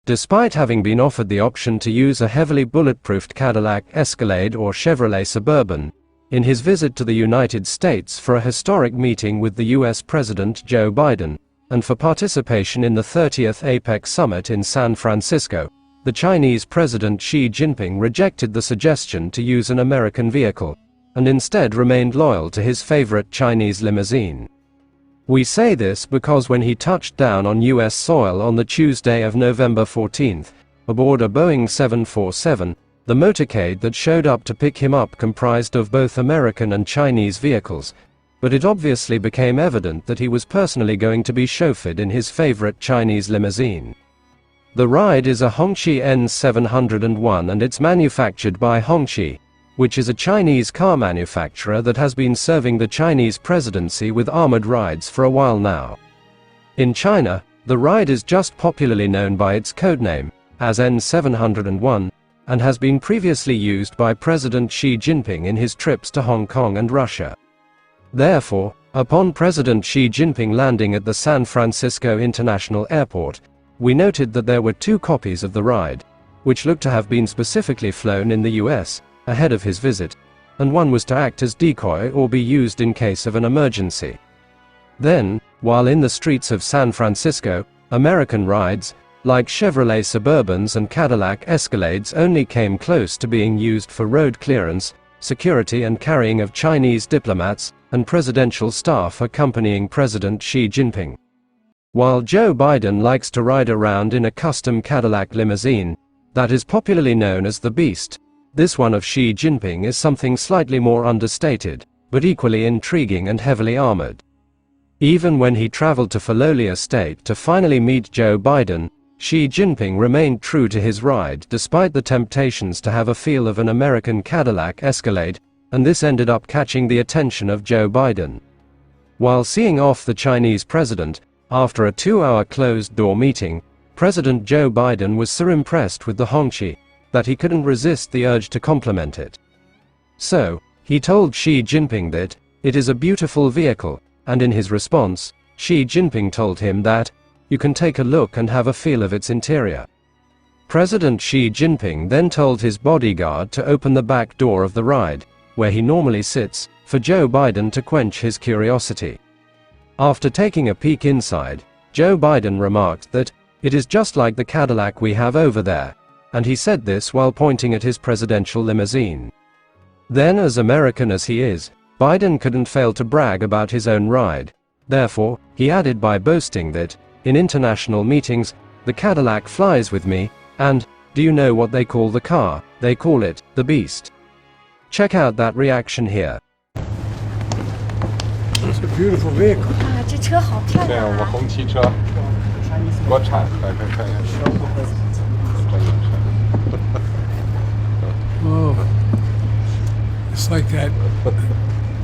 Despite having been offered the option to use a heavily bulletproofed Cadillac Escalade or Chevrolet Suburban, in his visit to the United States for a historic meeting with the US President Joe Biden, and for participation in the 30th APEC Summit in San Francisco, the Chinese President Xi Jinping rejected the suggestion to use an American vehicle, and instead remained loyal to his favorite Chinese limousine. We say this because when he touched down on US soil on the Tuesday of November 14th, aboard a Boeing 747, the motorcade that showed up to pick him up comprised of both American and Chinese vehicles, but it obviously became evident that he was personally going to be chauffeured in his favorite Chinese limousine. The ride is a Hongqi N701 and it's manufactured by Hongqi, which is a Chinese car manufacturer that has been serving the Chinese presidency with armored rides for a while now. In China, the ride is just popularly known by its codename, as N701, and has been previously used by President Xi Jinping in his trips to Hong Kong and Russia. Therefore, upon President Xi Jinping landing at the San Francisco International Airport, we noted that there were 2 copies of the ride, which looked to have been specifically flown in the US, ahead of his visit, and one was to act as decoy or be used in case of an emergency. Then, while in the streets of San Francisco, American rides, like Chevrolet Suburbans and Cadillac Escalades, only came close to being used for road clearance, security and carrying of Chinese diplomats and presidential staff accompanying President Xi Jinping. While Joe Biden likes to ride around in a custom Cadillac limousine that is popularly known as the Beast, this one of Xi Jinping is something slightly more understated, but equally intriguing and heavily armored. Even when he traveled to Filoli Estate to finally meet Joe Biden, Xi Jinping remained true to his ride despite the temptations to have a feel of an American Cadillac Escalade, and this ended up catching the attention of Joe Biden. While seeing off the Chinese president, after a 2-hour closed-door meeting, President Joe Biden was so impressed with the Hongqi that he couldn't resist the urge to compliment it. So, he told Xi Jinping that it is a beautiful vehicle, and in his response, Xi Jinping told him that you can take a look and have a feel of its interior. President Xi Jinping then told his bodyguard to open the back door of the ride, where he normally sits, for Joe Biden to quench his curiosity. After taking a peek inside, Joe Biden remarked that it is just like the Cadillac we have over there, and he said this while pointing at his presidential limousine. Then, as American as he is, Biden couldn't fail to brag about his own ride. Therefore, he added by boasting that, in international meetings, the Cadillac flies with me, and, do you know what they call the car? They call it the Beast. Check out that reaction here. It's a beautiful vehicle. 啊，这车好漂对，亮啊！我们红旗车，国产，看看看看，真有车。 Oh, it's like that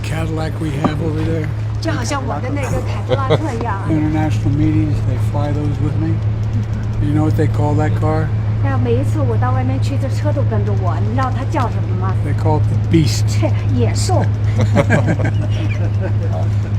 Cadillac we have over there. 就好像我的那个凯迪拉克一样啊。 International meetings, they fly those with me. You know what they call that car? 但是每一次我到外面去，这车都跟着我。你知道它叫什么吗？ They call it the Beast. 野兽。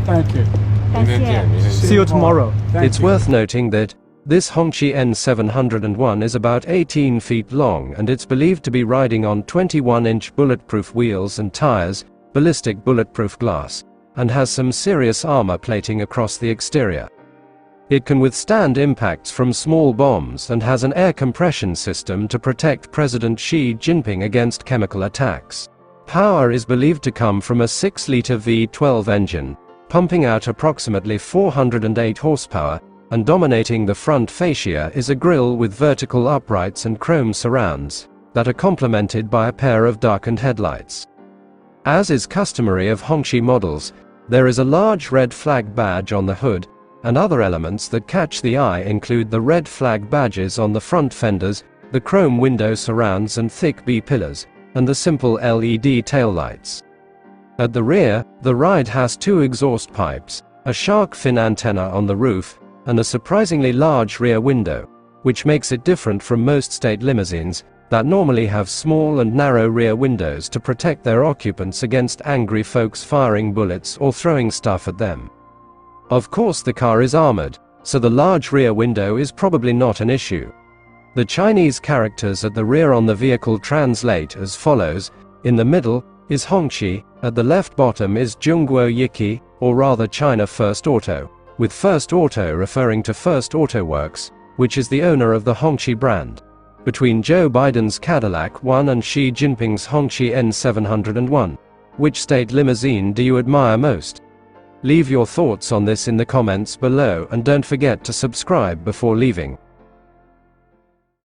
Thank you. 感谢。 See you tomorrow. It's worth noting that this Hongqi N701 is about 18 feet long and it's believed to be riding on 21-inch bulletproof wheels and tires, ballistic bulletproof glass, and has some serious armor plating across the exterior. It can withstand impacts from small bombs and has an air compression system to protect President Xi Jinping against chemical attacks. Power is believed to come from a 6-liter V12 engine, pumping out approximately 408 horsepower, and dominating the front fascia is a grille with vertical uprights and chrome surrounds that are complemented by a pair of darkened headlights. As is customary of Hongqi models, there is a large red flag badge on the hood, and other elements that catch the eye include the red flag badges on the front fenders, the chrome window surrounds and thick B-pillars, and the simple LED taillights. At the rear, the ride has 2 exhaust pipes, a shark fin antenna on the roof, and a surprisingly large rear window, which makes it different from most state limousines that normally have small and narrow rear windows to protect their occupants against angry folks firing bullets or throwing stuff at them. Of course, the car is armored, so the large rear window is probably not an issue. The Chinese characters at the rear on the vehicle translate as follows: in the middle is Hongqi, at the left bottom is Zhongguo Yiki, or rather China First Auto, with First Auto referring to First Auto Works, which is the owner of the Hongqi brand. Between Joe Biden's Cadillac 1 and Xi Jinping's Hongqi N701, which state limousine do you admire most? Leave your thoughts on this in the comments below and don't forget to subscribe before leaving.